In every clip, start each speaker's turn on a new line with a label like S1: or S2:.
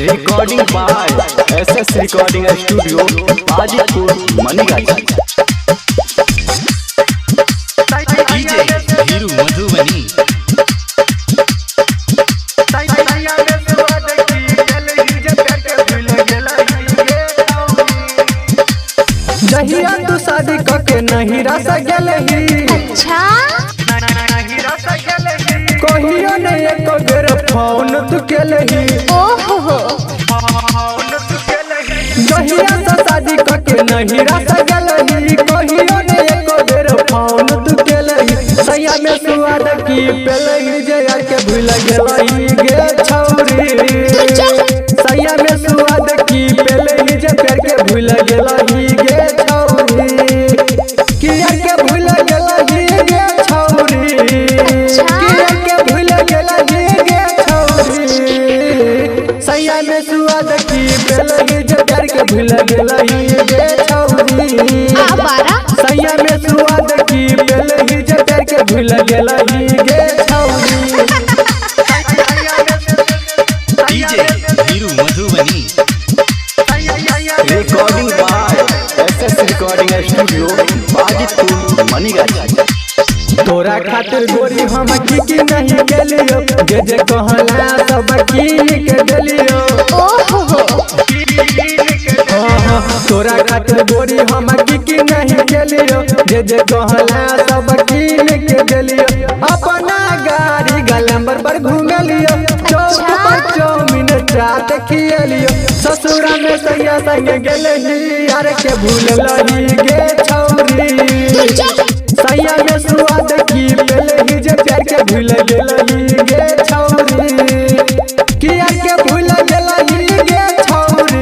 S1: Recording by SS recording studio Hajipur Manigachhi.
S2: DJ Hiru Madhubani.
S3: जहिया तू शादी करके नहीं रस गेलही।
S4: अच्छा
S3: कहियो ने एको बेर फोन तू केलही।
S4: ओहो
S3: जहिया से शादी करके नहीं रस गेलही। कहियो ने एको बेर फोन तू केलही। सैया में सुआद की पेलही जे यार के भूल गेलही गे छौरी। सैया में सुआद की पेलही जे प्यार के भूल गेलही गे छौरी। कि यार के भूल गेलही गे छौरी। कि यार के भूल गेलही गे छौरी। सैया में सुआद की पेलही जे प्यार के भूल गेलही गे छौरी।
S4: आवारा
S3: सैया में सुआद की पेलही जे प्यार के भूल गेलही गे छौरी।
S2: DJ Hiru Madhubani.
S1: Recording by SS recording studio Hajipur Manigachhi.
S3: तोरा खातिर गोरी हम की नहीं गेलियो। जे जे कहला सब कीन के देलियो।
S4: ओहो
S3: तोरा खातिर गोरी हम की नहीं गेलियो। जे जे कहला सब कीन के देलियो। अपना गाड़ी गलंबर पर घूमेलियो। चौक पर चौमिन चाट खियलियो। ससुरा में सैया संग गेलही यार के भूललही गे छौरी। सैया में सुआद की पेलही जे प्यार के भूल गेलही गे छौरी। कि यार के भूल गेलही गे छौरी।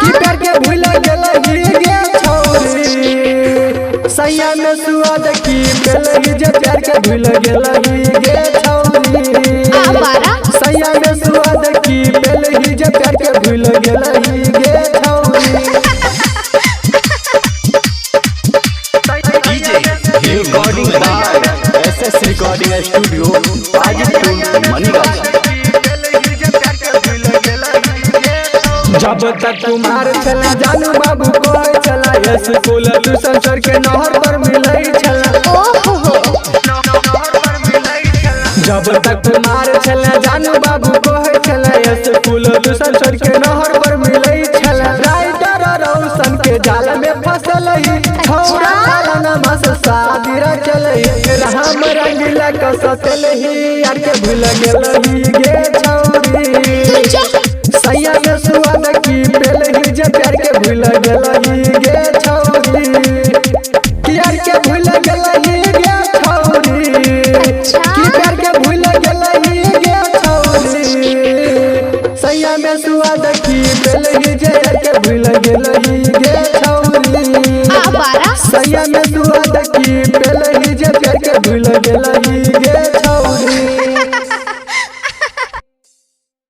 S3: कि प्यार के भूल गेलही गे छौरी। सैया में सुआद की पेलही जे प्यार के भूल गेलही गे छौरी।
S4: आवारा
S3: सैया में सुआद की पेलही जे प्यार के भूल गेलही गे छौरी।
S2: DJ Hiru
S1: recording
S2: Madhubani.
S1: By SS recording studio Hajipur Manigachhi.
S3: जब तक कुमार चला जानू बाबू कोई चला। स्कूल ट्यूशन छोड़ के नहर पर मिलई चला।
S4: ओहो
S3: जब तक कुमार चला जानू बाबू कोई चला। स्कूल ट्यूशन छोड़ के नहर पर मिलई चला। राइटर रोशन के जाल में फसलई। छौरा साला नमस शादी रचलई। राम रंगीला कसतलही यार के भूल गेलही गे छौरी। सैया में सुआद की पेलही जे प्यार के भूल गेलही गे छौरी। कि यार के भूल गेलही गे छौरी। कि प्यार के भूल गेलही गे छौरी। सैया में सुआद की पेलही जे यार के भूल गेलही गे छौरी।
S4: आवारा
S3: सैया में सुआद की पेलही जे प्यार के भूल गेलही